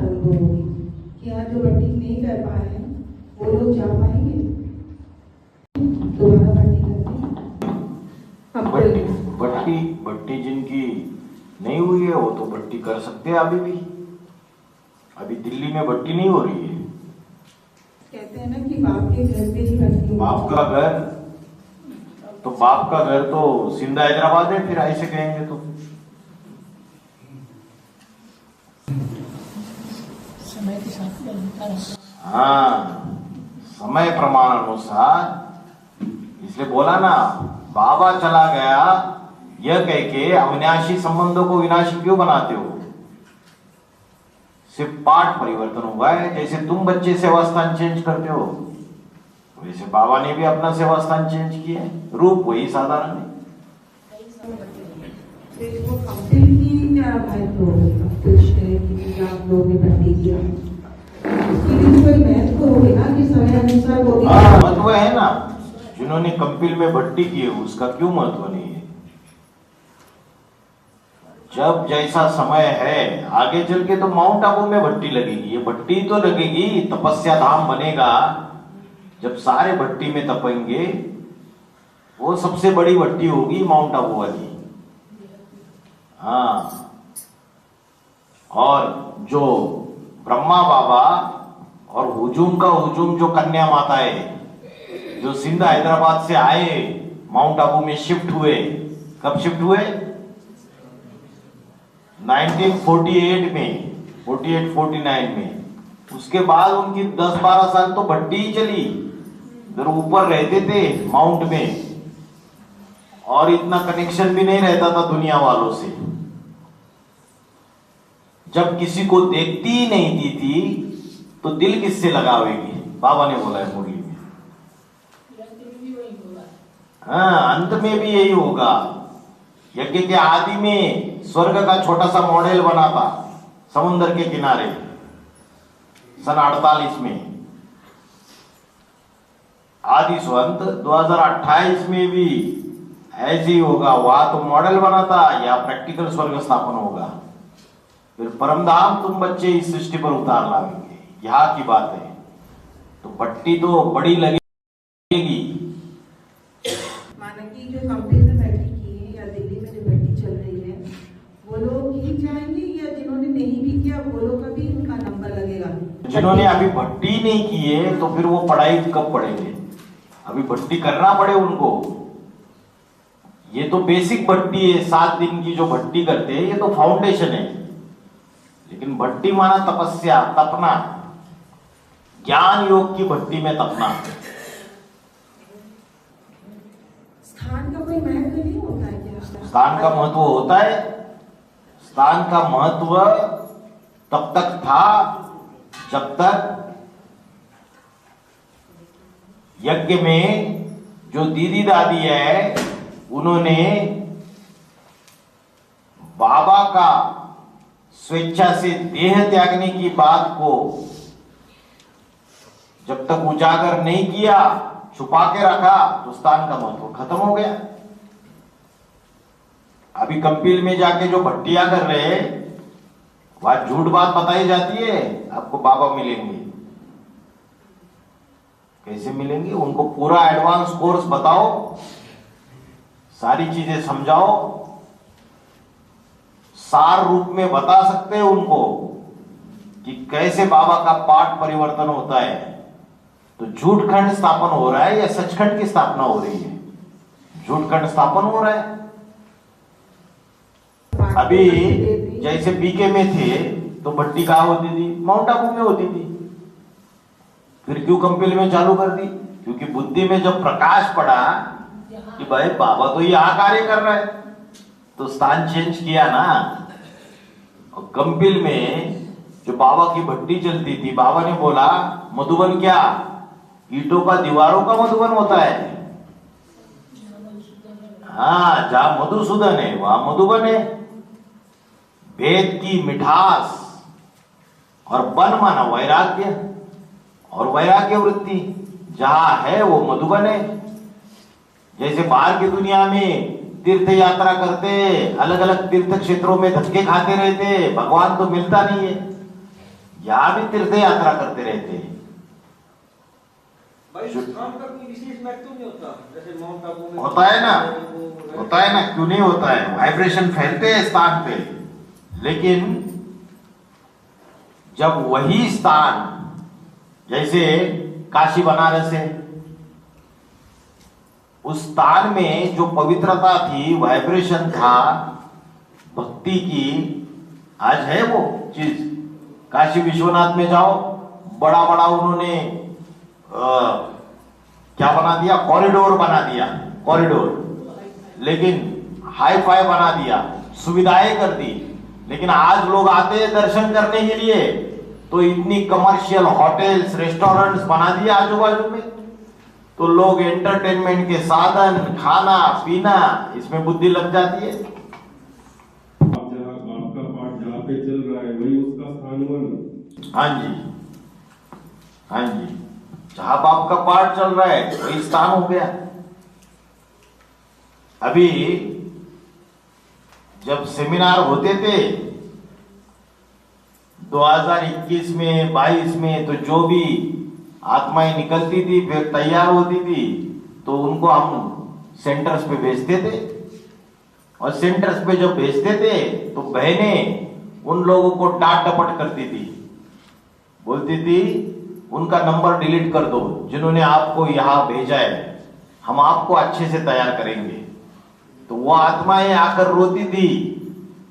अनुभव होगी कि यहाँ जो भट्टी नहीं कर पाए हैं वो लोग जा पाएंगे दोबारा भट्टी करके। भट्टी जिनकी नहीं हुई है वो तो भट्टी कर सकते हैं अभी भी। अभी दिल्ली में भट्टी नहीं हो रही है। कहते हैं ना कि बाप के घर पे ही भट्टी। बाप का घर तो बाप का घर तो सिंध हैदराबाद है, फिर ऐसे कहेंगे तो समय के साथ हाँ, समय प्रमाण अनुसार। इसलिए बोला ना, बाबा चला गया यह कह के अविनाशी संबंधों को विनाशी क्यों बनाते हो? सिर्फ पाठ परिवर्तन हुआ है। जैसे तुम बच्चे सेवा स्थान चेंज करते हो वैसे बाबा ने भी अपना सेवा स्थान चेंज किया है, रूप वही साधारण है। वो कंपनी की क्या महत्व होगा? कुछ है कि आप लोगों ने भट्टी किया उसकी भी कोई महत्व होगी ना कि समय अनुसार वो भी महत्व है ना। जिन्होंने कंपिल में भट्टी की है उसका क्यों महत्व नहीं है? जब जैसा समय है, आगे चल के तो माउंट आबू में भट्टी लगेगी। ये भट्टी तो लगेगी, तपस्या धाम बनेगा। जब सारे भट्टी में तपेंगे वो सबसे बड़ी भट्टी होगी माउंट आबू वाली। हाँ, और जो ब्रह्मा बाबा और हुजूम का हुजूम जो कन्या माता है जो सिंध हैदराबाद से आए माउंट आबू में शिफ्ट हुए। कब शिफ्ट हुए? 1948 में, 48-49 में। उसके बाद उनकी 10-12 साल तो भट्टी ही चली। इधर ऊपर रहते थे माउंट में और इतना कनेक्शन भी नहीं रहता था दुनिया वालों से। जब किसी को देखती ही नहीं थी तो दिल किससे लगावेगी? बाबा ने बोला है मुरली में। हाँ, अंत में भी यही होगा। यज्ञ के आदि में स्वर्ग का छोटा सा मॉडल बना था समुद्र के किनारे सन 48 में। आदि स्वंत 2028 में भी ऐसे ही होगा। वहां तो मॉडल बना था, या प्रैक्टिकल स्वर्ग स्थापन होगा। फिर परमधाम तुम बच्चे इस सृष्टि पर उतार लाएंगे। यहाँ की बात है। तो भट्टी तो बड़ी लगेगी। माना कि जो कंपनी में भट्टी की है या दिल्ली में जो भट्टी चल रही है वो लोग ही जाएंगे या जिन्होंने नहीं भी किया वो लोग का भी उनका नंबर लगेगा? जिन्होंने अभी भट्टी नहीं की है तो फिर वो पढ़ाई कब पढ़ेंगे? अभी भट्टी करना पड़े उनको। ये तो बेसिक भट्टी है, 7 दिन की जो भट्टी करते हैं ये तो फाउंडेशन है। लेकिन भट्टी माना तपस्या, तपना, ज्ञान योग की भट्टी में तपना। स्थान का कोई महत्व नहीं होता है क्या? स्थान का महत्व होता है। स्थान का महत्व तब तक था जब तक यज्ञ में जो दीदी दादी है उन्होंने बाबा का स्वेच्छा से देह त्यागने की बात को जब तक उजागर नहीं किया, छुपा के रखा, तो स्थान का महत्व खत्म हो गया। अभी कंपिल में जाके जो भट्टियां कर रहे हैं वहां झूठ बात बताई जाती है। आपको बाबा मिलेंगे, कैसे मिलेंगे? उनको पूरा एडवांस कोर्स बताओ, सारी चीजें समझाओ, सार रूप में बता सकते हैं उनको कि कैसे बाबा का पाठ परिवर्तन होता है। तो झूठ खंड स्थापन हो रहा है या सचखंड की स्थापना हो रही है? झूठ खंड स्थापन हो रहा है। अभी जैसे बीके में थे तो भट्टी कहाँ होती थी? माउंट आबू में होती थी। फिर क्यों कंपिल में चालू कर दी? क्योंकि बुद्धि में जब प्रकाश पड़ा कि भाई बाबा तो यहाँ कार्य कर रहा है तो स्थान चेंज किया ना। और कंपिल में जो बाबा की भट्टी चलती थी, बाबा ने बोला मधुबन क्या ईंटों का दीवारों का मधुबन होता है? हाँ, जहां मधुसूदन है वहां मधुबन है। वेद की मिठास और बन माना वैराग्य, और वैराग्य वृत्ति जहां है वो मधुबन है। जैसे बाहर की दुनिया में तीर्थ यात्रा करते, अलग अलग तीर्थ क्षेत्रों में धक्के खाते रहते, भगवान तो मिलता नहीं है। यहाँ भी तीर्थ यात्रा करते रहते हैं। भाई स्थान का कोई विशेष महत्व नहीं होता, जैसे माउंट आबू में होता है ना, होता है ना, क्यों नहीं होता है, वाइब्रेशन फैलते हैं स्थान पे। लेकिन जब वही स्थान, जैसे काशी बनारस है, उस स्थान में जो पवित्रता थी, वाइब्रेशन था भक्ति की, आज है वो चीज। काशी विश्वनाथ में जाओ, बड़ा बड़ा उन्होंने क्या बना दिया, कॉरिडोर बना दिया, कॉरिडोर, लेकिन हाई फाई बना दिया, सुविधाएं कर दी। लेकिन आज लोग आते हैं दर्शन करने के लिए, तो इतनी कमर्शियल होटल्स, रेस्टोरेंट्स बना दिया आजू बाजू में, तो लोग एंटरटेनमेंट के साधन, खाना पीना, इसमें बुद्धि लग जाती है। आपका पाठ जहाँ पे चल रहा है वही उसका स्थान हुआ ना। हाँ जी, हाँ जी, जहां बाप का पाठ चल रहा है वही स्थान हो गया। अभी जब सेमिनार होते थे 2021 में 22 में, तो जो भी आत्माएं निकलती थी फिर तैयार होती थी, तो उनको हम सेंटर्स पे भेजते थे। और सेंटर्स पे जब भेजते थे तो बहनें उन लोगों को डांट डपट करती थी, बोलती थी उनका नंबर डिलीट कर दो जिन्होंने आपको यहां भेजा है, हम आपको अच्छे से तैयार करेंगे। तो वो आत्माएं आकर रोती थी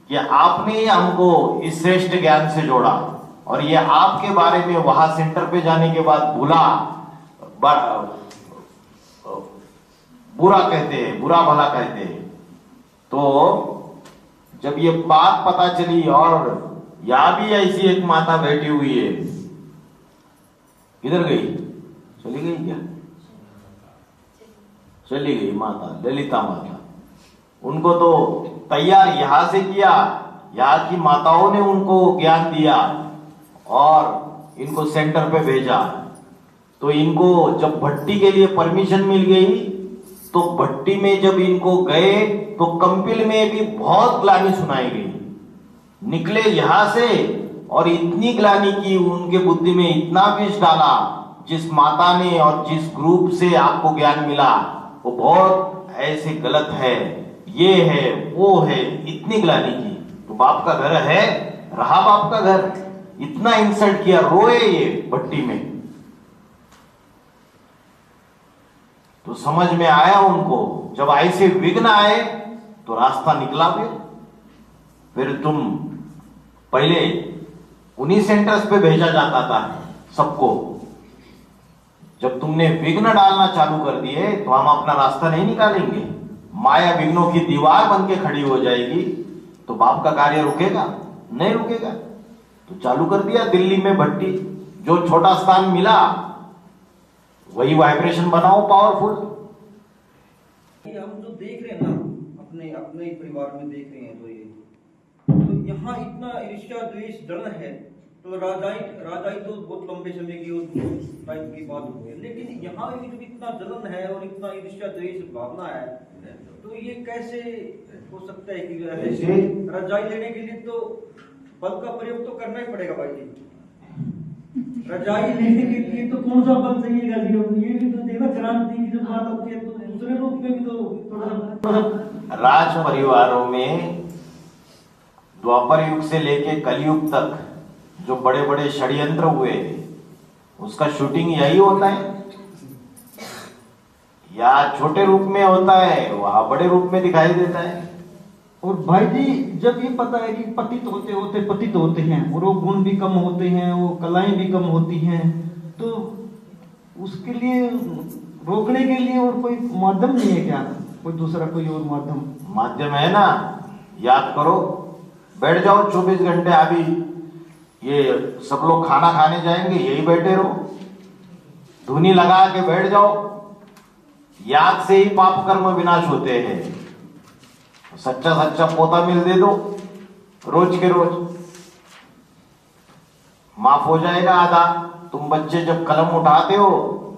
कि आपने ही हमको इस श्रेष्ठ ज्ञान से जोड़ा, और ये आपके बारे में वहां सेंटर पे जाने के बाद बुरा कहते हैं, बुरा भला कहते हैं। तो जब ये बात पता चली, और यहां भी ऐसी एक माता बैठी हुई है, किधर गई, चली गई क्या, चली गई माता, ललिता माता। उनको तो तैयार यहां से किया, यहां की माताओं ने उनको ज्ञान दिया और इनको सेंटर पे भेजा। तो इनको जब भट्टी के लिए परमिशन मिल गई, तो भट्टी में जब इनको गए तो कंपिल में भी बहुत ग्लानि सुनाई गई। निकले यहां से और इतनी ग्लानि की, उनके बुद्धि में इतना विष डाला, जिस माता ने और जिस ग्रुप से आपको ज्ञान मिला वो बहुत ऐसे गलत है, ये है वो है, इतनी ग्लानि की। तो बाप का घर है, रहा बाप का घर, इतना इंसल्ट किया, रोए ये भट्टी में। तो समझ में आया उनको, जब ऐसे विघ्न आए तो रास्ता निकला। फिर तुम पहले उन्हीं सेंटर्स पे भेजा जाता था सबको। जब तुमने विघ्न डालना चालू कर दिए तो हम अपना रास्ता नहीं निकालेंगे, माया विघ्नों की दीवार बन के खड़ी हो जाएगी, तो बाप का कार्य रुकेगा नहीं, रुकेगा। तो चालू कर दिया दिल्ली में भट्टी, जो छोटा स्थान मिला वही वाइब्रेशन बनाओ पावरफुल। हम जो देख रहे हैं ना, अपने अपने परिवार में देख रहे हैं, तो यहाँ इतना ईर्ष्या द्वेष जलन है। तो राजाई तो बहुत लंबे समय की टाइम की बात हो गई, लेकिन यहाँ भी जब इतना जलन है और इतना ईर्ष्या द्वेष भावना है, तो ये कैसे हो सकता है कि राजाई लेने के लिए तो बल का प्रयोग तो करना ही पड़ेगा भाई जी। रजाई लेने के लिए तो कौन सा बल चाहिएगा जी? ये भी तो देखो क्रांति की जब बात होती है तो दूसरे रूप में भी तो थोड़ा राज परिवारों में द्वापर युग से लेके कलयुग तक जो बड़े बड़े षड्यंत्र हुए, उसका शूटिंग यही होता है, या छोटे रूप में होता है, वहां बड़े रूप में दिखाई देता है। और भाई जी जब ये पता है कि पतित होते हैं और वो गुण भी कम होते हैं, वो कलाएं भी कम होती हैं, तो उसके लिए रोकने के लिए और कोई माध्यम नहीं है क्या? कोई दूसरा कोई और माध्यम है ना, याद करो, बैठ जाओ 24 घंटे। अभी ये सब लोग खाना खाने जाएंगे, यही बैठे रहो, धुनी लगा के बैठ जाओ। याद से ही पाप कर्म विनाश होते हैं। सच्चा सच्चा पोता मिल दे दो रोज के रोज, माफ हो जाएगा आधा। तुम बच्चे जब कलम उठाते हो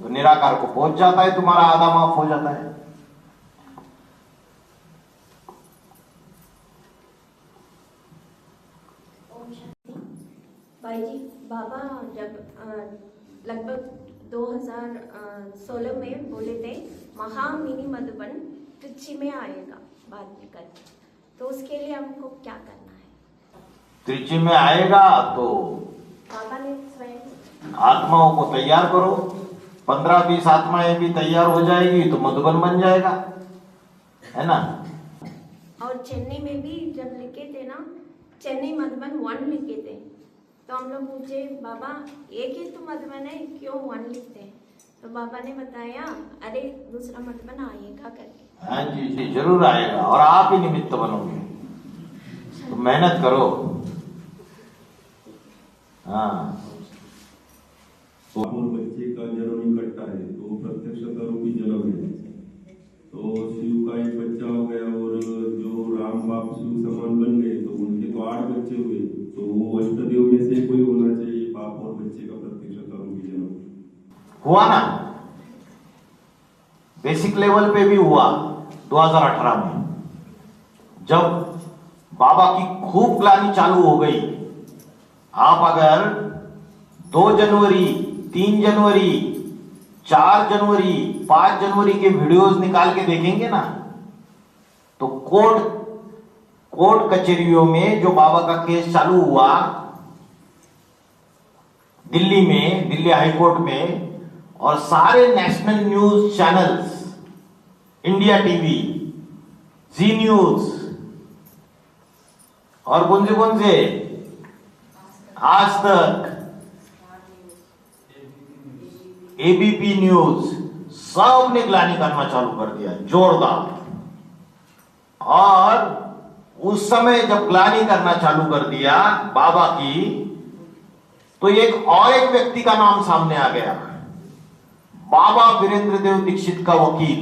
तो निराकार को पहुंच जाता है, तुम्हारा आधा माफ हो जाता है। भाई जी बाबा जब लगभग 2016 में बोले थे मिनी मधुबन त्रिची में आएगा बाद में कर, तो उसके लिए हमको क्या करना है? त्रिची में आएगा तो बाबा ने स्वयं आत्माओं को तैयार करो, 15-20 आत्माएं भी तैयार हो जाएगी तो मधुबन बन जाएगा, है ना। और चेन्नई में भी जब लिखे थे ना, चेन्नई मधुबन 1 लिखे थे, तो हम लोग पूछे बाबा एक ही तो मधुबन है, क्यों 1 लिखते हैं? तो बाबा ने बताया अरे दूसरा मधुबन आएगा करके। हाँ जी जी जरूर आएगा, और आप ही निमित्त बनोगे, तो मेहनत करो। हाँ, और बच्चे का जन्म इकट्ठा है तो प्रत्यक्षता रूपी जन्म है। तो शिव का एक बच्चा हो गया, और जो राम बाप शिव समान बन गए तो उनके तो 8 बच्चे हुए, तो वो अष्टदेव में से कोई होना चाहिए, बाप और बच्चे का प्रत्यक्षता रूपी जन्म हुआ ना, बेसिक लेवल पे भी हुआ 2018 में, जब बाबा की खूब ग्लानि चालू हो गई। आप अगर 2 जनवरी, 3 जनवरी, 4 जनवरी, 5 जनवरी के वीडियोस निकाल के देखेंगे ना, तो कोर्ट कचहरियों में जो बाबा का केस चालू हुआ दिल्ली में, दिल्ली हाई कोर्ट में, और सारे national news channels, India TV, Zee news, और कौन से आज तक, एबीपी न्यूज, सब ने ग्लानि करना चालू कर दिया जोरदार। और उस समय जब ग्लानि करना चालू कर दिया बाबा की, तो एक व्यक्ति का नाम सामने आ गया, बाबा वीरेंद्र देव दीक्षित का वकील।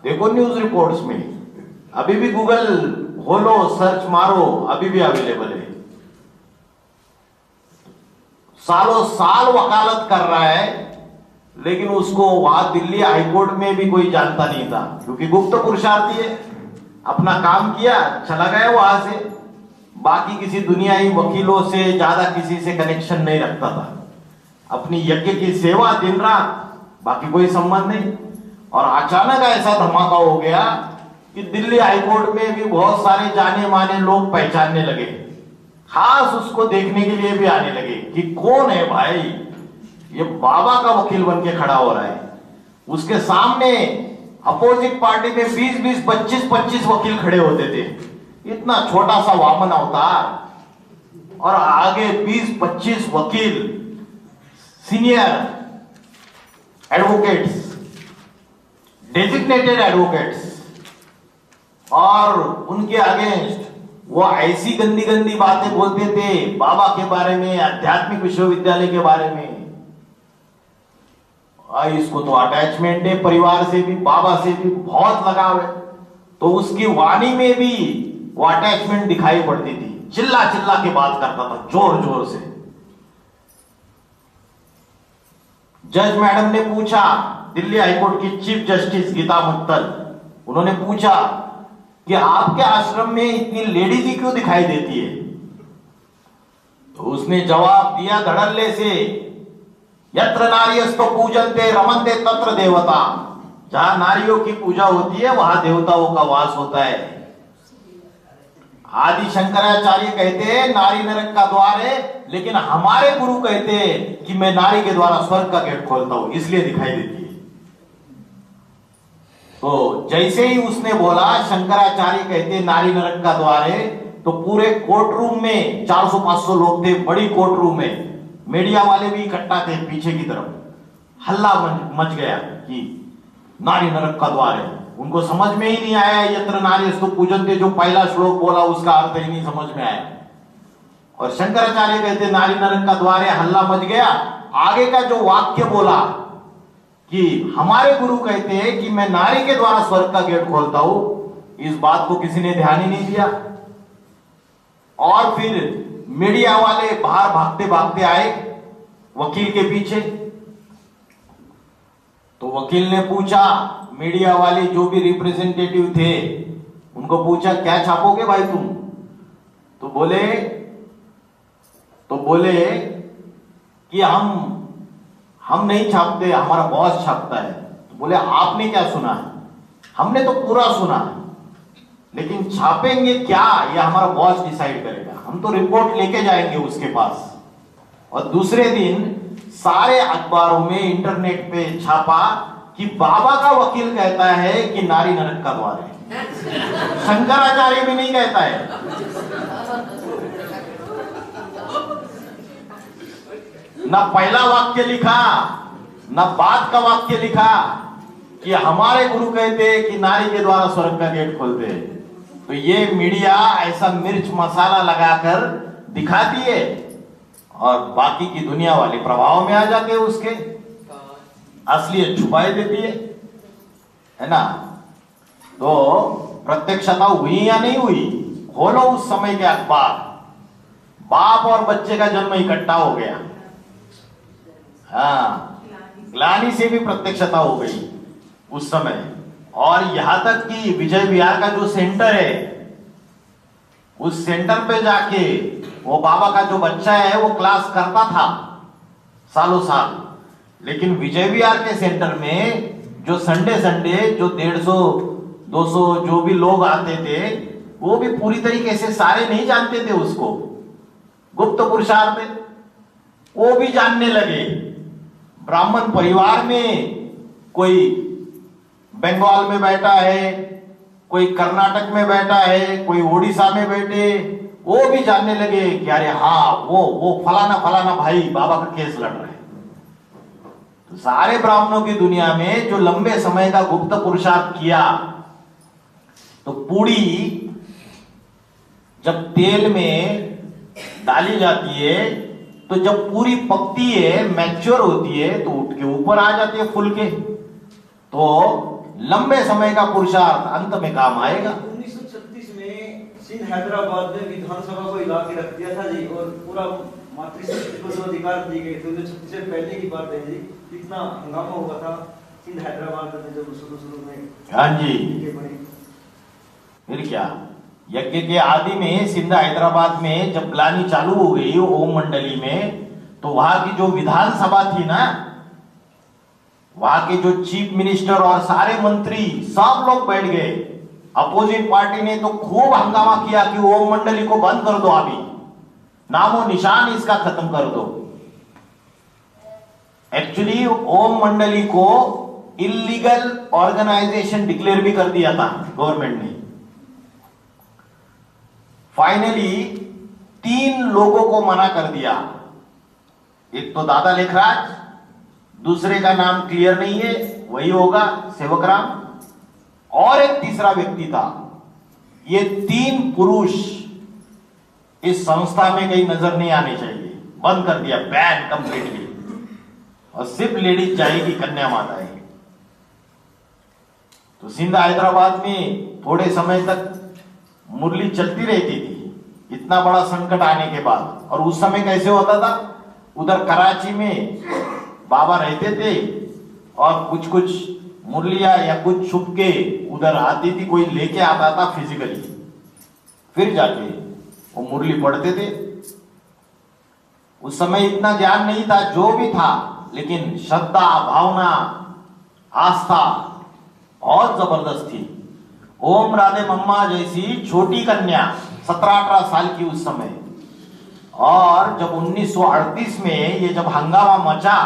देखो न्यूज रिपोर्ट्स में, अभी भी गूगल खोलो, सर्च मारो, अभी भी अवेलेबल है। सालों साल वकालत कर रहा है, लेकिन उसको वहां दिल्ली हाईकोर्ट में भी कोई जानता नहीं था, क्योंकि गुप्त पुरुषार्थी है, अपना काम किया चला गया वहां से, बाकी किसी दुनियाई वकीलों से ज्यादा किसी से कनेक्शन नहीं रखता था, अपनी यज्ञ की सेवा दिन रात, बाकी कोई संबंध नहीं। और अचानक ऐसा धमाका हो गया कि दिल्ली हाईकोर्ट में भी बहुत सारे जाने माने लोग पहचानने लगे, खास उसको देखने के लिए भी आने लगे कि कौन है भाई, ये बाबा का वकील बन के खड़ा हो रहा है। उसके सामने अपोजिट पार्टी में 20-20, 25-25 वकील खड़े होते थे, इतना छोटा सा वामन अवतार, और आगे 20-25 वकील, सीनियर एडवोकेट्स, डेजिग्नेटेड एडवोकेट्स, और उनके अगेंस्ट वो ऐसी गंदी गंदी बातें बोलते थे बाबा के बारे में, आध्यात्मिक विश्वविद्यालय के बारे में। इसको तो अटैचमेंट है परिवार से भी, बाबा से भी बहुत लगाव है, तो उसकी वाणी में भी वो अटैचमेंट दिखाई पड़ती थी, चिल्ला चिल्ला के बात करता था जोर जोर से। जज मैडम ने पूछा, दिल्ली हाईकोर्ट की चीफ जस्टिस गीता मित्तल, उन्होंने पूछा कि आपके आश्रम में इतनी लेडीज ही क्यों दिखाई देती है? तो उसने जवाब दिया धड़ल्ले से, यत्र नार्यस्तो पूजन्ते रमन्ते तत्र देवता, जहां नारियों की पूजा होती है वहां देवताओं का वास होता है। आदि शंकराचार्य कहते हैं नारी नरक का द्वार है, लेकिन हमारे गुरु कहते हैं कि मैं नारी के द्वारा स्वर्ग का गेट खोलता हूं, इसलिए दिखाई देती है। तो जैसे ही उसने बोला शंकराचार्य कहते नारी नरक का द्वार है, तो पूरे कोर्ट रूम में 400-500 लोग थे, बड़ी कोर्ट रूम में, मीडिया वाले भी इकट्ठा थे पीछे की तरफ, हल्ला मच गया कि नारी नरक का द्वार है। उनको समझ में ही नहीं आया, यत्र नार्यस्तु पूजन्ते जो पहला श्लोक बोला उसका अर्थ ही नहीं समझ में आया, और शंकराचार्य कहते नारी नरक का द्वार है, हल्ला मच गया। आगे का जो वाक्य बोला कि हमारे गुरु कहते हैं कि मैं नारी के द्वारा स्वर्ग का गेट खोलता हूं, इस बात को किसी ने ध्यान ही नहीं दिया। और फिर मीडिया वाले बाहर भागते भागते आए वकील के पीछे, तो वकील ने पूछा, मीडिया वाले जो भी रिप्रेजेंटेटिव थे उनको पूछा क्या छापोगे भाई तुम? तो बोले, तो तो बोले कि हम नहीं छापते, हमारा बॉस छापता है। तो बोले आपने क्या सुना है? हमने तो पूरा सुना है, लेकिन छापेंगे क्या ये हमारा बॉस डिसाइड करेगा। हम तो रिपोर्ट लेके जाएंगे उसके पास। और दूसरे दिन सारे अखबारों में, इंटरनेट पे छापा कि बाबा का वकील कहता है कि नारी नरक का द्वार है। शंकराचार्य भी नहीं कहता है। ना पहला वाक्य लिखा, ना बाद का वाक्य लिखा कि हमारे गुरु कहते हैं कि नारी के द्वारा स्वर्ग का गेट खोलते हैं। तो ये मीडिया ऐसा मिर्च मसाला लगाकर दिखाती है और बाकी की दुनिया वाले प्रभाव में आ जाते हैं, उसके असलियत छुपाई देती है ना। तो प्रत्यक्षता हुई या नहीं हुई, खोलो उस समय के अखबार, बाप और बच्चे का जन्म इकट्ठा हो गया। हाँ, ग्लानि से भी प्रत्यक्षता हो गई उस समय। और यहां तक कि विजय विहार का जो सेंटर है, उस सेंटर पे जाके वो बाबा का जो बच्चा है वो क्लास करता था सालों साल, लेकिन विजय विहार के सेंटर में जो संडे जो 150-200 जो भी लोग आते थे, वो भी पूरी तरीके से सारे नहीं जानते थे उसको। गुप्त पुरुषार्थ वो भी जानने लगे। ब्राह्मण परिवार में कोई बंगाल में बैठा है, कोई कर्नाटक में बैठा है, कोई उड़ीसा में बैठे, वो भी जानने लगे कि अरे हाँ वो फलाना भाई बाबा का केस लड़ रहे हैं। तो सारे ब्राह्मणों की दुनिया में जो लंबे समय का गुप्त पुरुषार्थ किया, तो पूड़ी जब तेल में डाली जाती है, तो जब पूरी पकती है, मैच्योर होती है, तो उठ के ऊपर आ जाती है फूल के। तो लंबे समय का पुरुषार्थ अंत में काम आएगा। 1936 में सिंध हैदराबाद में विधानसभा को हिला के रख दिया था जी, और पूरा मातृशक्ति को जो अधिकार दिए गए थे, 1936 से पहले की बात है जी। कितना हंगामा हुआ था सिंध हैदराबाद में जब शुरू में। हाँ जी, फिर क्या, यज्ञ के आदि में सिंध हैदराबाद में जब ग्लानि चालू हो गई ओम मंडली में, तो वहां की जो विधानसभा थी ना, वहां के जो चीफ मिनिस्टर और सारे मंत्री सब लोग बैठ गए। अपोजिट पार्टी ने तो खूब हंगामा किया कि ओम मंडली को बंद कर दो, अभी नामो निशान इसका खत्म कर दो। एक्चुअली ओम मंडली को इलीगल ऑर्गेनाइजेशन डिक्लेयर भी कर दिया था गवर्नमेंट ने। फाइनली 3 लोगों को मना कर दिया। एक तो दादा लेखराज, दूसरे का नाम क्लियर नहीं है, वही होगा सेवकराम, और एक तीसरा व्यक्ति था। ये 3 पुरुष इस संस्था में कहीं नजर नहीं आने चाहिए, बंद कर दिया, बैन कंप्लीटली। और सिर्फ लेडीज जाएगी, कन्या माताएं। तो सिंध हैदराबाद में थोड़े समय तक मुरली चलती रहती थी, इतना बड़ा संकट आने के बाद। और उस समय कैसे होता था, उधर कराची में बाबा रहते थे और कुछ मुरलिया या कुछ छुप के उधर आती थी, कोई लेके आता था फिजिकली, फिर जाके वो मुरली पढ़ते थे। उस समय इतना ज्ञान नहीं था, जो भी था, लेकिन श्रद्धा, भावना, आस्था और जबरदस्त थी। ओम राधे मम्मा जैसी छोटी कन्या 17-18 साल की उस समय, और जब 1938 में ये जब हंगामा मचा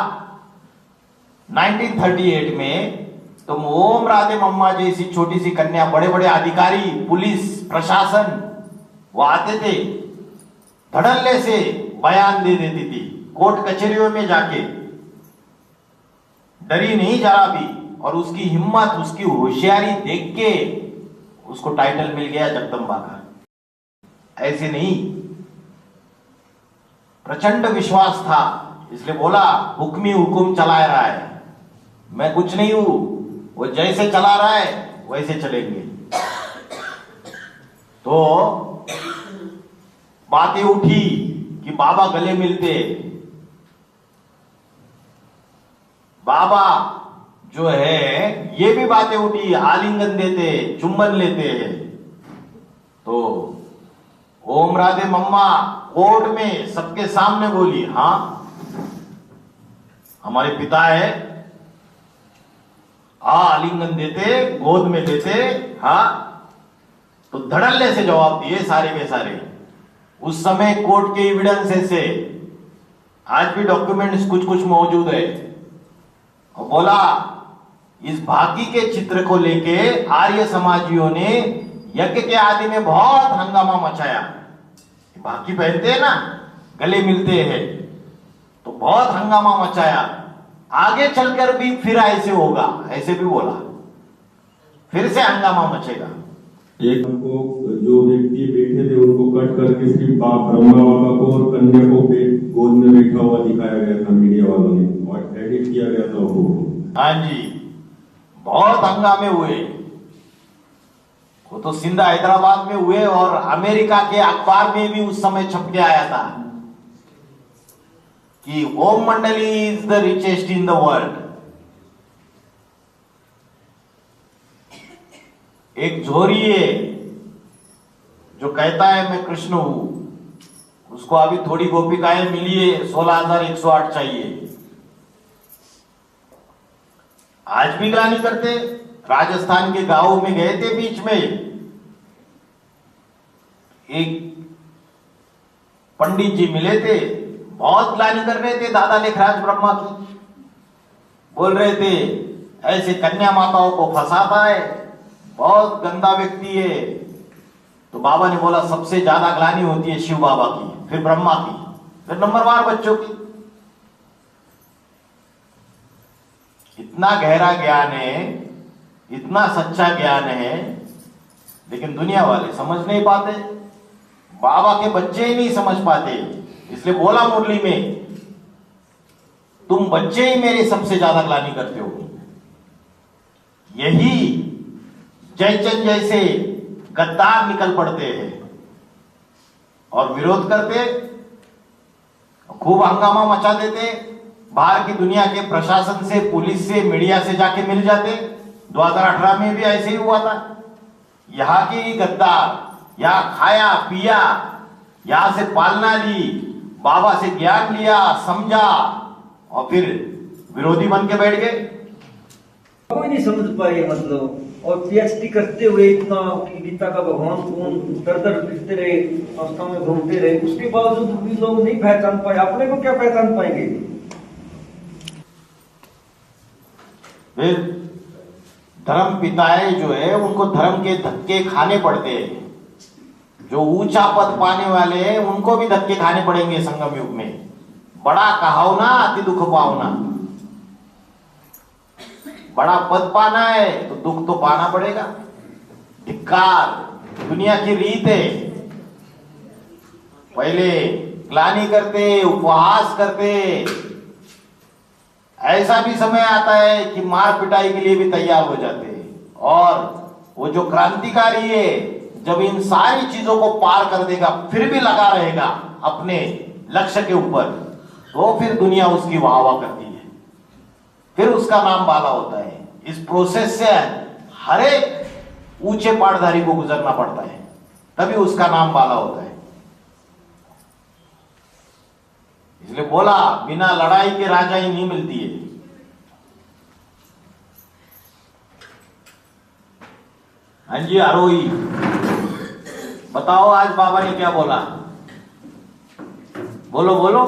1938 में, तो ओम राधे मम्मा जैसी छोटी सी कन्या, बड़े बड़े अधिकारी, पुलिस प्रशासन वो आते थे, धड़ल्ले से बयान दे देती थी कोर्ट कचहरियों में जाके, डरी नहीं जरा भी। और उसकी हिम्मत, उसकी होशियारी देख के उसको टाइटल मिल गया जगदम्बा का। ऐसे नहीं, प्रचंड विश्वास था, इसलिए बोला हुक्मी हुकुम चला रहा है, मैं कुछ नहीं हूं, वो जैसे चला रहा है वैसे चलेंगे। तो बातें उठी कि बाबा गले मिलते, बाबा जो है ये भी बातें उठी, आलिंगन देते, चुंबन लेते। तो ओम राधे मम्मा कोर्ट में सबके सामने बोली, हाँ हमारे पिता है, आलिंगन देते, गोद में लेते, हाँ, तो धड़ल्ले से जवाब दिए सारे के सारे। उस समय कोर्ट के एविडेंस से आज भी डॉक्यूमेंट्स कुछ कुछ मौजूद है। और बोला इस भाकी के चित्र को लेके आर्य समाजियों ने यज्ञ के आदि में बहुत हंगामा मचाया। भाकी पहनते हैं ना, गले मिलते हैं, तो बहुत हंगामा मचाया। आगे चलकर भी फिर ऐसे होगा, ऐसे भी बोला, फिर से हंगामा मचेगा। एक को जो व्यक्ति बैठे थे उनको कट करके सिर्फ बाप ब्रह्मा बाबा को और कन्या को गोद में बैठा हुआ दिखाया गया था मीडिया वालों ने, और एडिट किया गया था वो। हाँ जी, बहुत हंगामे हुए। वो तो सिंध हैदराबाद में हुए और अमेरिका के अखबार में भी उस समय छप के आया था कि ओम मंडली is the richest in the world. एक झोरी है जो कहता है मैं कृष्ण हूं, उसको अभी थोड़ी गोपिकाएं मिली है, 16,108 चाहिए। आज भी गाली करते। राजस्थान के गांव में गए थे, बीच में एक पंडित जी मिले थे, बहुत ग्लानि कर रहे थे दादा लेखराज ब्रह्मा की। बोल रहे थे ऐसे कन्या माताओं को फंसाता है, बहुत गंदा व्यक्ति है। तो बाबा ने बोला सबसे ज्यादा ग्लानि होती है शिव बाबा की, फिर ब्रह्मा की, फिर नंबरवार बच्चों की। इतना गहरा ज्ञान है, इतना सच्चा ज्ञान है, लेकिन दुनिया वाले समझ नहीं पाते, बाबा के बच्चे ही नहीं समझ पाते। इसलिए बोला मुरली में, तुम बच्चे ही मेरे सबसे ज्यादा ग्लानि करते हो। यही जयचंद जैसे गद्दार निकल पड़ते हैं और विरोध करते, खूब हंगामा मचा देते, बाहर की दुनिया के प्रशासन से, पुलिस से, मीडिया से जाके मिल जाते। 2018 में भी ऐसे ही हुआ था। यहां के ही गद्दार, यहां खाया पिया, यहां से पालना ली, बाबा से ज्ञान लिया, समझा, और फिर विरोधी बन के बैठ गए। कोई नहीं समझ पाए मतलब। और पीएचडी करते हुए इतना गीता का भगवान कौन, दर दर फिरते रहे, संस्था में घूमते रहे, उसके बावजूद भी लोग नहीं पहचान पाए। अपने को क्या पहचान पाएंगे? फिर धर्म पिताएं जो है उनको धर्म के धक्के खाने पड़ते हैं। जो ऊंचा पद पाने वाले हैं उनको भी धक्के खाने पड़ेंगे संगम युग में। बड़ा कहावना अति दुख पावना। बड़ा पद पाना है तो दुख तो पाना पड़ेगा। धिक्कार, दुनिया की रीत है। पहले ग्लानि करते, उपहास करते, ऐसा भी समय आता है कि मार पिटाई के लिए भी तैयार हो जाते हैं। और वो जो क्रांतिकारी है, जब इन सारी चीजों को पार कर देगा, फिर भी लगा रहेगा अपने लक्ष्य के ऊपर, तो फिर दुनिया उसकी वाह वाह करती है, फिर उसका नाम बाला होता है। इस प्रोसेस से हर एक ऊंचे पाटधारी को गुजरना पड़ता है, तभी उसका नाम बाला होता है। इसलिए बोला बिना लड़ाई के राजाई नहीं मिलती है। हाँ जी आरोही, बताओ आज बाबा ने क्या बोला? बोलो बोलो।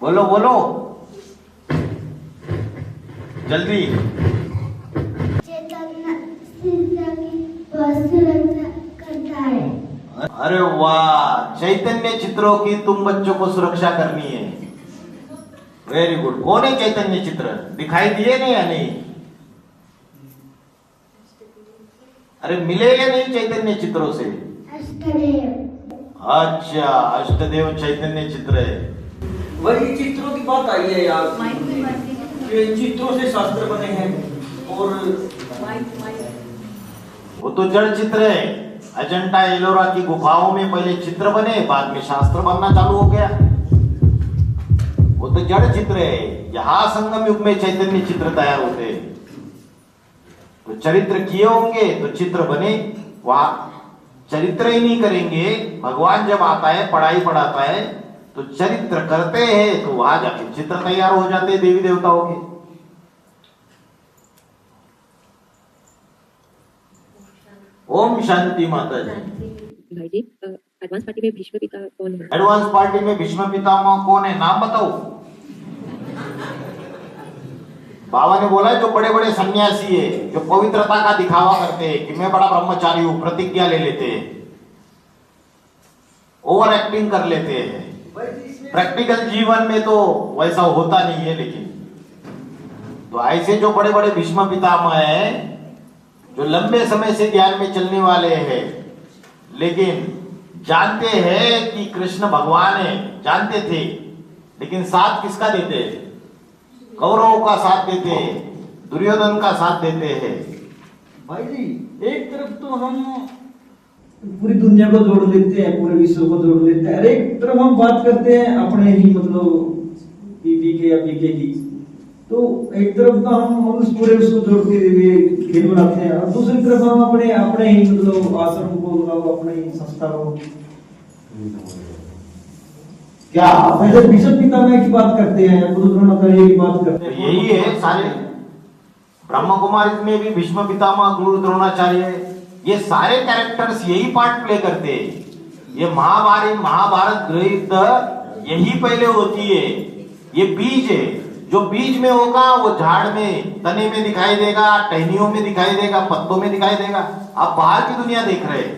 बोलो बोलो जल्दी। अरे वाह, चैतन्य चित्रों की तुम बच्चों को सुरक्षा करनी है। Very good. कौन है चैतन्य चित्र? दिखाई दिए नहीं या नहीं? अरे मिले या नहीं चैतन्य चित्रों से? अच्छा, अष्टदेव चैतन्य चित्र है। वही चित्रों की बात आई है यार। ये चित्रों से शास्त्र बने हैं। और वो तो जड़ चित्र है। अजंता एलोरा की गुफाओं में पहले चित्र बने, बाद में शास्त्र बनना चालू हो गया। वो तो जड़ चित्र है। यहां संगम युग में चैतन्य चित्र तैयार होते हैं। तो चरित्र किए होंगे तो चित्र बने। वहां चरित्र ही नहीं करेंगे, भगवान जब आता है पढ़ाई पढ़ाता है तो चरित्र करते हैं, तो वहां जाके चित्र तैयार हो जाते हैं देवी देवताओं के। ओम शांति माता जी। भाई जी, एडवांस पार्टी में भीष्म पिता कौन है? एडवांस पार्टी में भीष्म पितामह कौन है, नाम बताओ। बाबा ने बोला जो बड़े बड़े सन्यासी है, जो पवित्रता का दिखावा करते हैं कि मैं बड़ा ब्रह्मचारी हूं, प्रतिज्ञा ले लेते हैं, ओवर एक्टिंग कर लेते हैं। प्रैक्टिकल जीवन में तो वैसा होता नहीं है, लेकिन तो ऐसे जो बड़े बड़े भीष्म पितामह है, जो लंबे समय से ध्यान में चलने वाले हैं, लेकिन जानते हैं कि कृष्ण भगवान है, जानते थे, लेकिन साथ किसका देते हैं? कौरवों का साथ देते हैं, दुर्योधन का साथ देते हैं। भाई जी, एक तरफ तो हम पूरी दुनिया को जोड़ लेते हैं, पूरे विश्व को जोड़ लेते हैं, और एक तरफ हम बात करते हैं अपने ही मतलब बीबी के या बीके की। तो एक तरफ तो हम उस पूरे विश्व को जोड़ते हुए खेल बनाते हैं, और दूसरी तरफ हम अपने ही मतलब आश्रम को, अपने ही संस्था को। क्या वैसे भीष्म पितामह की बात करते हैं, गुरु द्रोणाचार्य की बात करते हैं, यही है सारे। ब्रह्म कुमारी में भी भीष्म पितामह, गुरु द्रोणाचार्य, ये सारे कैरेक्टर्स यही पार्ट प्ले करते हैं। ये महाभारत युद्ध यही पहले होती है। ये बीज है, जो बीज में होगा वो झाड़ में, तने में दिखाई देगा, टहनियों में दिखाई देगा, पत्तों में दिखाई देगा। आप बाहर की दुनिया देख रहे हैं,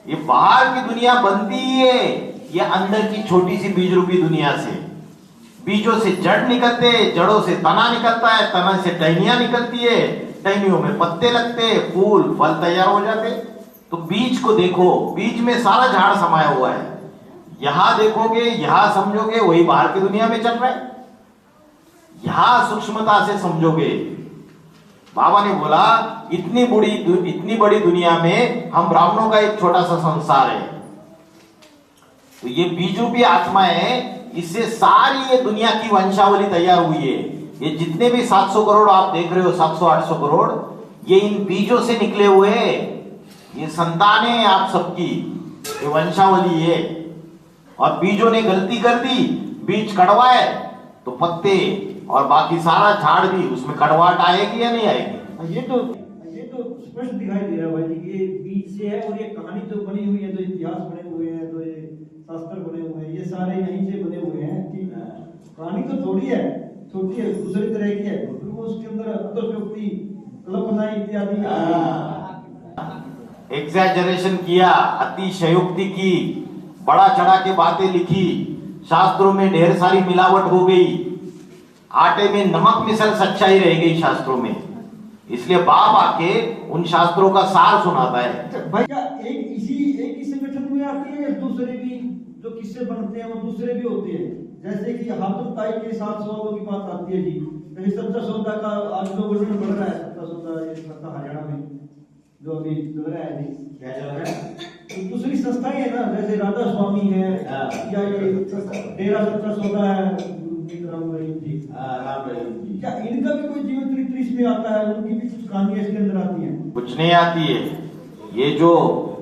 ये बाहर की दुनिया बनती है ये अंदर की छोटी सी बीज रूपी दुनिया से। बीजों से जड़ निकलते, जड़ों से तना निकलता है, तना से टहनियां निकलती है, टहनियों में पत्ते लगते, फूल फल तैयार हो जाते। तो बीज को देखो, बीज में सारा झाड़ समाया हुआ है। यहां देखोगे, यहां समझोगे, वही बाहर की दुनिया में चल रहा है। यहां सूक्ष्मता से समझोगे। बाबा ने बोला इतनी बड़ी दुनिया में हम ब्राह्मणों का एक छोटा सा संसार है। तो ये बीज रूपी आत्मा है, इससे सारी ये दुनिया की वंशावली तैयार हुई है। ये जितने भी 700 करोड़ आप देख रहे हो, 700-800 करोड़, ये इन बीजों से निकले हुए, ये संतानें हैं आप सबकी, ये वंशावली है। और बीजों ने गलती कर दी, बीज कड़वा है तो पत्ते और बाकी सारा झाड़ भी, उसमें कड़वाहट आएगी या नहीं आएगी? ये तो स्पष्ट दिखाई दे रहा है भाई जी कि ये बीज से है, और ये कहानी जो बनी हुई है, जो इतिहास बने हुए हैं, जो ये शास्त्र बने हुए हैं, ये सारे यहीं से बने हुए हैं। कि कहानी तो थोड़ी है, छोटी है, दूसरी तरह की है, फिर वो उसके अंदर अतिशयोक्ति, कल्पना इत्यादि एग्जैजरेशन किया, अतिशयोक्ति की, बड़ा चढ़ा के बातें लिखी, शास्त्रों में ढेर सारी मिलावट हो गई, आटे में नमक मिसल सच्चाई रह गई शास्त्रों में। इसलिए बाप आके उन शास्त्रों का सार सुनाता है। भाई क्या एक ही संगठन में आती है, दूसरे भी जो किस्से बनते हैं वो दूसरे भी होते हैं? जैसे कि हाथम ताई के 7 सवालों की बात आती है जी, जैसे सच्चा सौदा का आज जो वर्णन बढ़ रहा है, सच्चा सौदा ये संस्था हरियाणा में जो अभी चल रहा है जी, क्या चल रहा है? तो दूसरी संस्थाएं है ना, जैसे राधा स्वामी है, या ये डेरा सच्चा सौदा है, राम रहीम जी, क्या इनका भी कोई जीवन चरित्र इसमें आता है? उनकी भी कुछ कहानियां इसके अंदर आती हैं? कुछ नहीं आती है। ये जो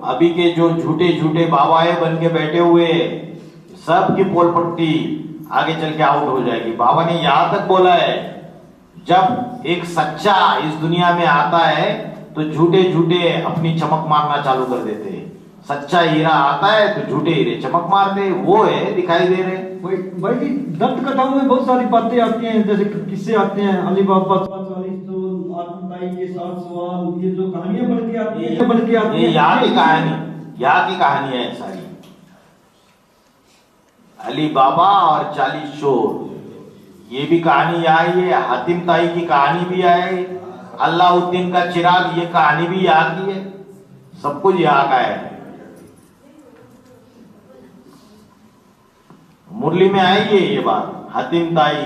अभी के जो झूठे बाबाए बन के बैठे हुए, सब की पोल पट्टी आगे चल के आउट हो जाएगी। बाबा ने यहां तक बोला है, जब एक सच्चा इस दुनिया में आता है तो झूठे अपनी चमक मारना चालू कर देते हैं। सच्चा हीरा आता है तो झूठे हीरे चमक मारते, वो है दिखाई दे रहे। भाई जी, दंत कथाओं में बहुत सारी बातें आती हैं, जैसे किस्से आते हैं, अली बाबा 40 आत्मताई के 7 सवाल, ये जो कहानियां बन के आती है, ये यहाँ की कहानी है सारी। अली बाबा और 40 चोर, ये भी कहानी आई है। हातिम ताई की कहानी भी आई, अल्लाउद्दीन का चिराग, ये कहानी भी यहाँ की है। सब कुछ यहाँ का है। मुरली में आई है ये बात, हातिम ताई,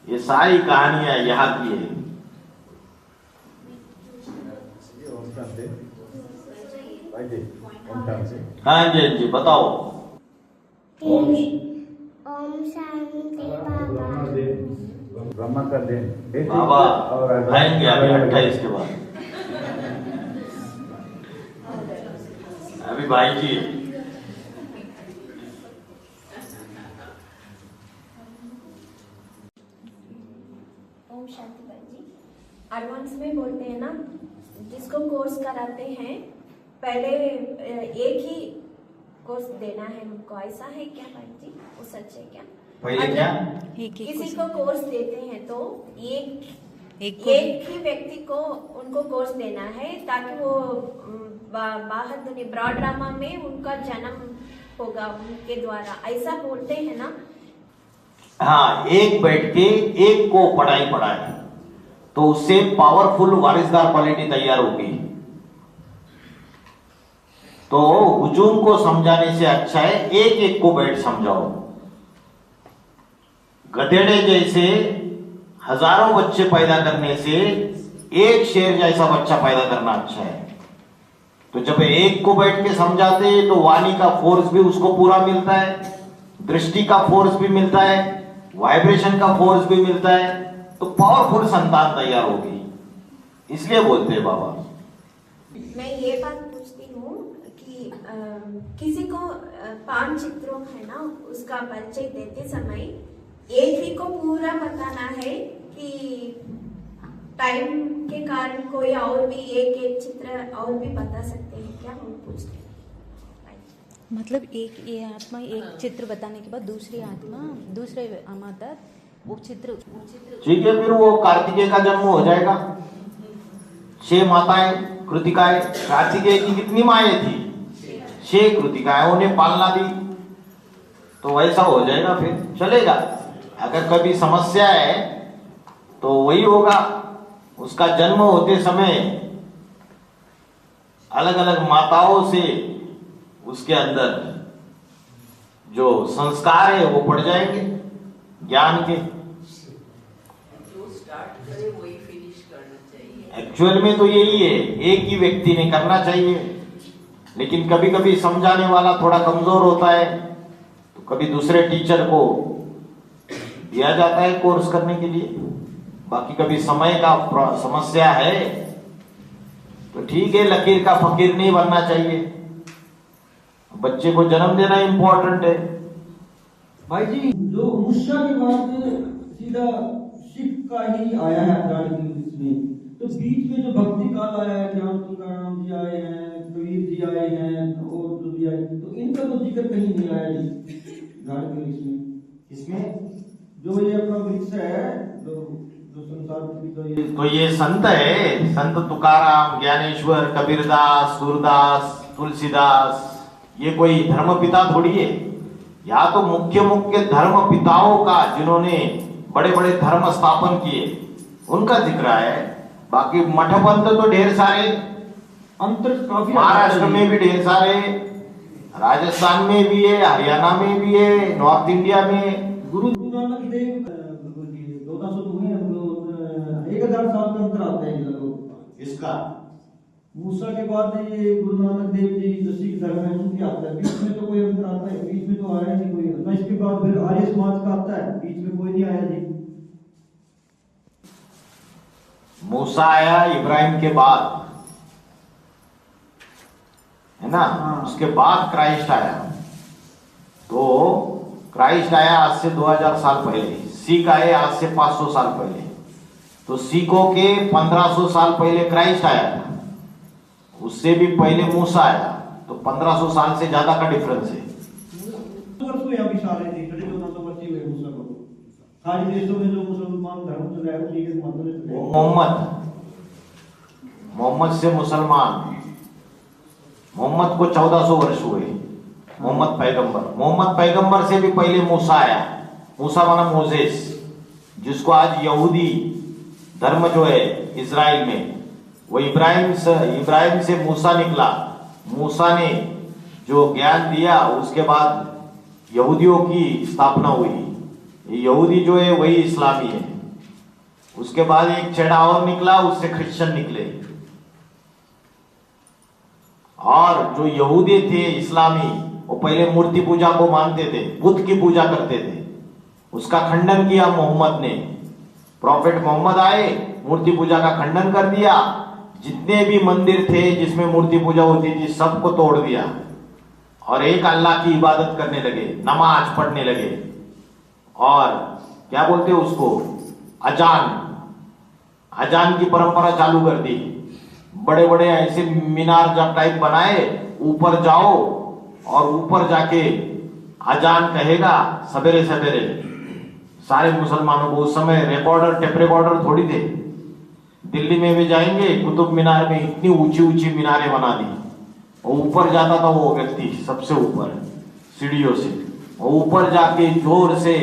ये सारी कहानियां यहाँ की है। हाँ जी बताओ। ओम शांति बाबा। ब्रह्मा का दिन बाबा आएंगे अभी 28 के बाद। अभी भाई जी ओम शांति भाई जी, एडवांस में बोलते हैं ना, जिसको कोर्स कराते हैं पहले एक ही कोर्स देना है उनको, ऐसा है क्या भाई जी? वो सच है क्या? पहले क्या? किसी को कोर्स देते हैं तो एक ही व्यक्ति को उनको कोर्स देना है ताकि वो बाहर दुनिया ब्रॉड ड्रामा में उनका जन्म होगा उनके द्वारा, ऐसा बोलते हैं ना? हाँ, एक बैठ के एक को पढ़ाई पढ़ाए तो उससे पावरफुल वारिसदार क्वालिटी तैयार होगी। तो हुजूम को समझाने से अच्छा है एक एक को बैठ समझाओ। गधेड़े जैसे हजारों बच्चे पैदा करने से एक शेर जैसा बच्चा पैदा करना अच्छा है। तो जब एक को बैठ के समझाते तो वाणी का फोर्स भी उसको पूरा मिलता है, दृष्टि का फोर्स भी मिलता है, वाइब्रेशन का फोर्स भी मिलता है, तो पावरफुल संतान तैयार होगी। इसलिए बोलते हैं बाबा। मैं ये बात पूछती हूँ कि किसी को 5 चित्रों है ना, उसका परिचय देते समय एक ही को पूरा बताना है कि टाइम के कारण कोई और भी एक चित्र और भी बता सकते हैं क्या? हम पूछते हैं। मतलब एक ये आत्मा एक चित्र बताने के बाद दूसरी आत्मा दूसरे आत्मा तक वो चित्र ठीक है, फिर वो कार्तिकेय का जन्म हो जाएगा। 6 माताएं कृतिकाएं, कार्तिकेय की कितनी माएँ थी? 6 कृतिकाएं, उन्हें पालना दी, तो वैसा हो जाएगा, फिर चलेगा। अगर कभी समस्या है तो वही होगा। उसका जन्म होते समय अलग अलग माताओं से उसके अंदर जो संस्कार है वो पड़ जाएंगे ज्ञान के। जो स्टार्ट करे वही फिनिश करना चाहिए। एक्चुअल में तो यही है, एक ही व्यक्ति ने करना चाहिए, लेकिन कभी कभी समझाने वाला थोड़ा कमजोर होता है तो कभी दूसरे टीचर को दिया जाता है कोर्स करने के लिए। बाकी कभी समय का समस्या है तो ठीक है, लकीर का फकीर नहीं बनना चाहिए। बच्चे को जन्म देना इंपॉर्टेंट है। भाई जी, जो मूसा के बाद सीधा शिव का ही आया है इसमें, तो बीच में जो भक्ति काल आया है, ज्ञान तुकाराम जी आए हैं, कबीर जी आए हैं, और जो भी आए, तो इनका तो जिक्र कहीं नहीं आया जी इसमें जो ये अपना वृक्ष है, जो संसार तो ये संत है, संत तुकाराम, ज्ञानेश्वर, कबीरदास, सूरदास, तुलसीदास, ये कोई धर्म पिता थोड़ी है। या तो मुख्य मुख्य धर्म पिताओं का जिन्होंने बड़े बड़े धर्म स्थापन किए उनका जिक्र है। बाकी मठपंथ तो ढेर सारे, अंतर काफी महाराष्ट्र में भी ढेर सारे, राजस्थान में भी है, हरियाणा में भी है, नॉर्थ इंडिया में। गुरु नानक देव 1000 साल का अंतर आता है इन लोगों। इसका मूसा के बाद ये गुरु नानक देव जी जो सिख धर्म है उनकी आता है, बीच में तो कोई अंतर आता है? बीच में तो आया नहीं कोई। ना इसके बाद फिर आर्य समाज का आता है, बीच में कोई नहीं आया जी। मूसा आया इब्राहिम के बाद, है ना? उसके बाद क्राइस्ट आया। तो क्राइस्ट आया आज से 2000 साल पहले, सिख आए आज से 500 साल पहले। तो सिखों के 1500 साल पहले क्राइस्ट आया था, उससे भी पहले मूसा आया, तो 1500 साल से ज्यादा का डिफरेंस है। मोहम्मद से मुसलमान, मोहम्मद को 1400 वर्ष हुए। मोहम्मद पैगंबर से भी पहले मूसा आया। मूसा माना मोजेस, जिसको आज यहूदी धर्म जो है इजराइल में, वो इब्राहिम से मूसा निकला। मूसा ने जो ज्ञान दिया उसके बाद यहूदियों की स्थापना हुई। यहूदी जो है वही इस्लामी है। उसके बाद एक छेड़ा और निकला, उससे क्रिश्चियन निकले। और जो यहूदी थे इस्लामी, वो पहले मूर्ति पूजा को मानते थे, बुद्ध की पूजा करते थे। उसका खंडन किया मोहम्मद ने। प्रॉफेट मोहम्मद आए, मूर्ति पूजा का खंडन कर दिया, जितने भी मंदिर थे जिसमें मूर्ति पूजा होती थी सबको तोड़ दिया और एक अल्लाह की इबादत करने लगे, नमाज पढ़ने लगे और क्या बोलते उसको, अजान की परंपरा चालू कर दी। बड़े बड़े ऐसे मीनार जब टाइप बनाए, ऊपर जाओ और ऊपर जाके अजान कहेगा सवेरे सवेरे। सारे मुसलमानों को, उस समय रिकॉर्डर, टेप रिकॉर्डर थोड़ी थे। दिल्ली में भी जाएंगे, कुतुब मीनार में इतनी ऊंची ऊंची मीनारें बना दी और ऊपर जाता था वो व्यक्ति सबसे ऊपर सीढ़ियों से, और ऊपर जाके जोर से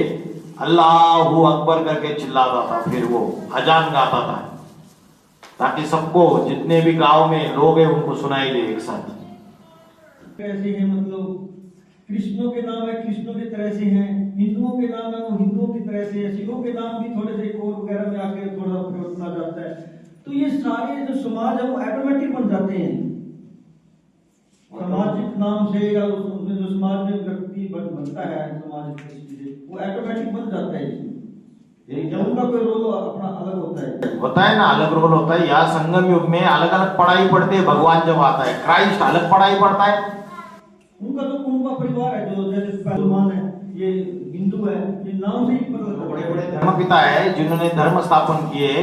अल्लाहू अकबर करके चिल्लाता था, फिर वो अजान गाता था ताकि सबको, जितने भी गांव में लोग हैं उनको सुनाई दे एक साथ। कैसे हैं, मतलब कृष्णों के नाम है कृष्णों की तरह से हैं, हिंदुओं के नाम है वो हिंदुओं की तरह से है, सिखों के नाम भी थोड़े से कोड वगैरह में आके थोड़ा परिवर्तन आ जाता है। तो ये सारे जो समाज है वो ऑटोमेटिक बन जाते हैं सामाजिक नाम से, या उसमें जो समाज में व्यक्ति बनता है समाज वो ऑटोमेटिक बन जाता है। उनका कोई रोल अपना अलग होता है ना, अलग रोल होता है। यहाँ संगम युग में अलग अलग पढ़ाई पढ़ते हैं। भगवान जब आता है, क्राइस्ट अलग पढ़ाई पढ़ता है। उनका तो उनका परिवार है, जो जैसे पहलवान है, ये हिंदू है, ये नाम से ही बड़े बड़े धर्म पिता है जिन्होंने धर्म स्थापन किए,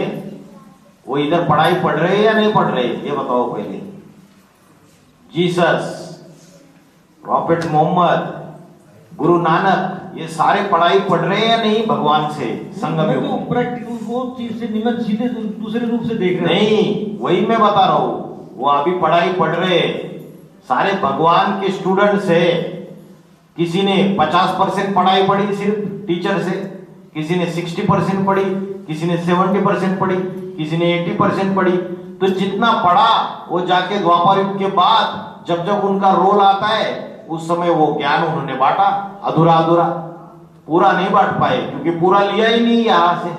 वो इधर पढ़ाई पढ़ रहे हैं या नहीं पढ़ रहे, ये बताओ पहले। जीसस, प्रॉफेट मोहम्मद, गुरु नानक, ये सारे पढ़ाई पढ़ रहे हैं या नहीं भगवान से? संगम युग तो प्रैक्टिकल वो चीज से निमन सीधे दूसरे रूप से देख रहे हैं। नहीं, वही मैं बता रहा हूँ, वो अभी पढ़ाई पढ़ रहे सारे भगवान के स्टूडेंट्स है। किसी ने 50% पढ़ाई पढ़ी सिर्फ टीचर से, किसी ने 60% पढ़ी, किसी ने 70% पढ़ी, किसी ने 80% पढ़ी। तो जितना पढ़ा वो जाके द्वापर युग के बाद जब जब उनका रोल आता है उस समय वो ज्ञान उन्होंने बांटा, अधूरा अधूरा, पूरा नहीं बांट पाए क्योंकि पूरा लिया ही नहीं यहां से,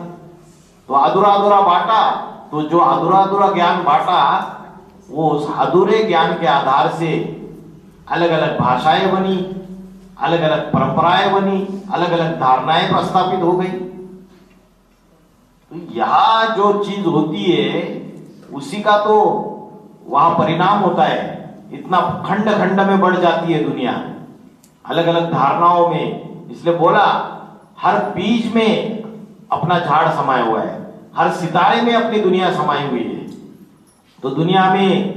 तो अधूरा अधूरा बांटा। तो जो अधूरा अधूरा ज्ञान बांटा वो उस अधूरे ज्ञान के आधार से अलग अलग भाषाएं बनी, अलग अलग परंपराएं बनी, अलग अलग धारणाएं प्रस्थापित हो गई। तो यहां जो चीज होती है उसी का तो वहां परिणाम होता है। इतना खंड खंड में बढ़ जाती है दुनिया, अलग अलग धारणाओं में। इसलिए बोला हर बीज में अपना झाड़ समाया हुआ है, हर सितारे में अपनी दुनिया समाई हुई है। तो दुनिया में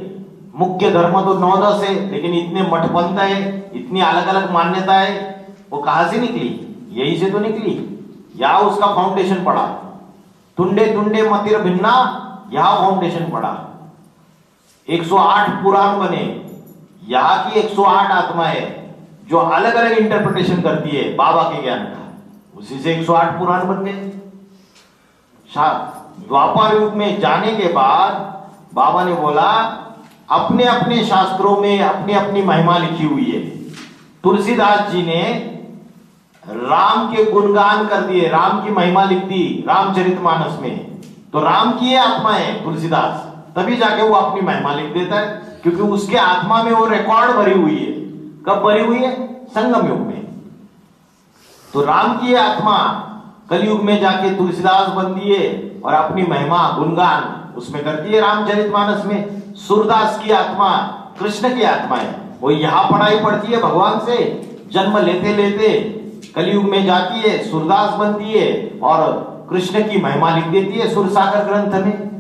मुख्य धर्म तो 9-10 है, लेकिन इतने मठपंथ है, इतनी अलग अलग मान्यताएं, वो कहां से निकली? यही से तो निकली। या उसका फाउंडेशन पड़ा, तुंडे तुंडे मतिर भिन्ना, यहां फाउंडेशन पड़ा। 108 पुराण बने, यहाँ की 108 आत्माएं जो अलग अलग इंटरप्रिटेशन करती है बाबा के ज्ञान का, उसी से 108 पुराण बन गए। द्वापर युग में जाने के बाद बाबा ने बोला अपने अपने शास्त्रों में अपनी अपनी महिमा लिखी हुई है। तुलसीदास जी ने राम के गुणगान कर दिए, राम की महिमा लिख दी रामचरितमानस में। तो राम की आत्मा है तुलसीदास, तभी जाके वो अपनी महिमा लिख देता है, क्योंकि उसके आत्मा में वो रिकॉर्ड भरी हुई है। कब भरी हुई है? संगम युग में। तो राम की आत्मा कलयुग में जाके तुलसीदास बन दिए और अपनी महिमा गुणगान उसमें करती है रामचरितमानस में। सूरदास की आत्मा कृष्ण की आत्मा है, वो यहां पढ़ाई पढ़ती है भगवान से, जन्म लेते लेते कलयुग में जाती है, सूरदास बनती है और कृष्ण की महिमा लिख देती है सुरसागर ग्रंथ में।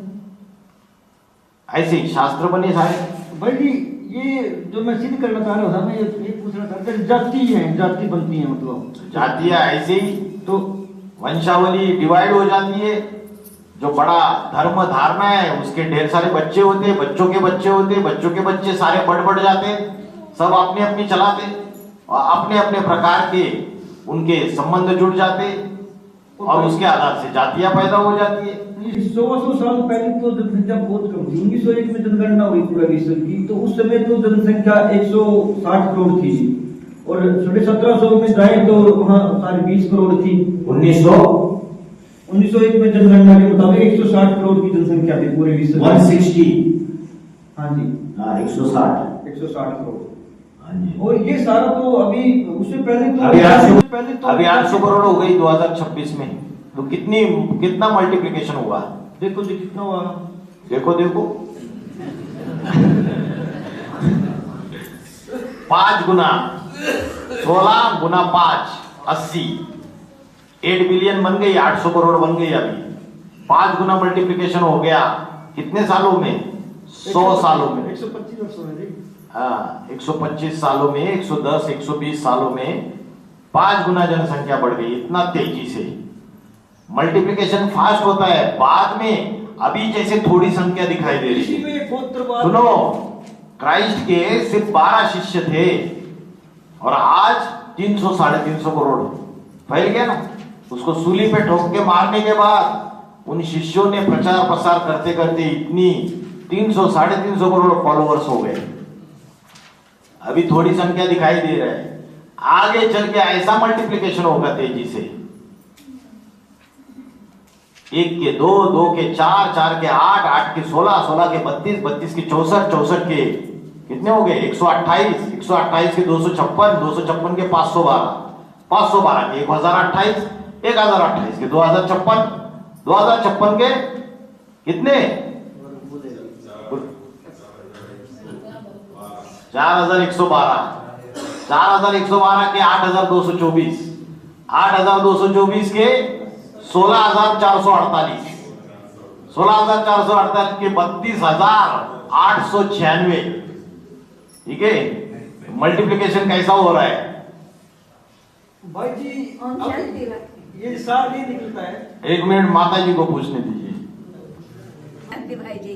ऐसे ही शास्त्र बने सारे। भाई जी, ये जो मैं सिद्ध करना चाह रहा था, मैं ये पूछना चाहता था, जाति है, जाति बनती है, मतलब जातियां ऐसे ही तो वंशावली डिवाइड हो जाती है। जो बड़ा धर्म धारणा है उसके ढेर सारे बच्चे होते हैं, बच्चों के बच्चे होते हैं, बच्चों के बच्चे सारे बढ़ जाते, सब अपने अपनी चलाते और अपने अपने प्रकार के उनके संबंध जुड़ जाते और उसके आधार से जातियां पैदा हो जाती है। 100 साल पहले तो जनसंख्या बहुत कम थी। 1901 में जनगणना हुई पूरा विश्व की, तो उस समय तो जनसंख्या 160 करोड़ थी और 1750 में जाए तो वहाँ 20 करोड़ थी। 1901 में जनगणना के मुताबिक 160 करोड़ की जनसंख्या थी पूरे विश्व में। 160, हाँ जी, 160 करोड़। हाँ जी। और ये सारा तो अभी उससे पहले तो अभी 800 करोड़ हो गई 2026 में। तो कितना मल्टीप्लिकेशन हुआ? देखो जी कितना हुआ, देखो पांच गुना 16 गुना 5 80 8 बिलियन बन गई, 800 करोड़ बन गई अभी। 5 गुना मल्टीप्लिकेशन हो गया कितने सालों में? 100 सालों में। 125 वर्षों में जी। हाँ, 125 सालों में, 110 120 सालों में 5 गुना जनसंख्या बढ़ गई। इतना तेजी से मल्टीप्लिकेशन फास्ट होता है। बाद में अभी जैसे थोड़ी संख्या दिखाई दे रही है। सुनो, क्राइस्ट के सिर्फ 12 शिष्य थे और आज 300 350 करोड़ फैल गया ना। उसको सूली पे ठोक के मारने के बाद उन शिष्यों ने प्रचार प्रसार करते करते इतनी 300 350 करोड़ फॉलोअर्स हो गए। अभी थोड़ी संख्या दिखाई दे रहा है, आगे चल के ऐसा मल्टीप्लिकेशन होगा तेजी से। 1 के 2, 2 के 4, 4 के 8, 8 के 16, 16 के 32, 32 के 64, 64 के कितने हो गए? 128, 128 के 256, 256 के 512, 512 के 1028, 1028 के 2056, 2056 के कितने? 4112, 4112 के 8224, 8224 के 16448, 16448 के 32896। ठीक है, मल्टीप्लिकेशन कैसा हो रहा है भाई जी? ये सार नहीं निकलता है। 1 मिनट माता जी को पूछने दीजिए। शांति भाई जी,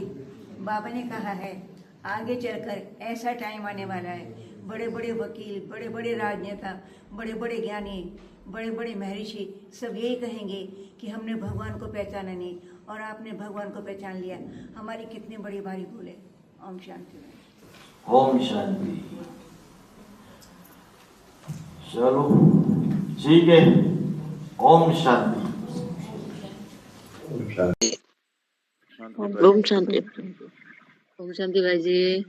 बाबा ने कहा है आगे चलकर ऐसा टाइम आने वाला है, बड़े बड़े वकील, बड़े बड़े राजनेता, बड़े बड़े ज्ञानी, बड़े बड़े महर्षि सब यही कहेंगे कि हमने भगवान को पहचाना नहीं, और आपने भगवान को पहचान लिया। हमारी कितनी बड़ी भारी भूल है। ओम शांति। ओम शांति। चलो ठीक है, ओम शांति। ओम शांति। ओम शांति भाई जी।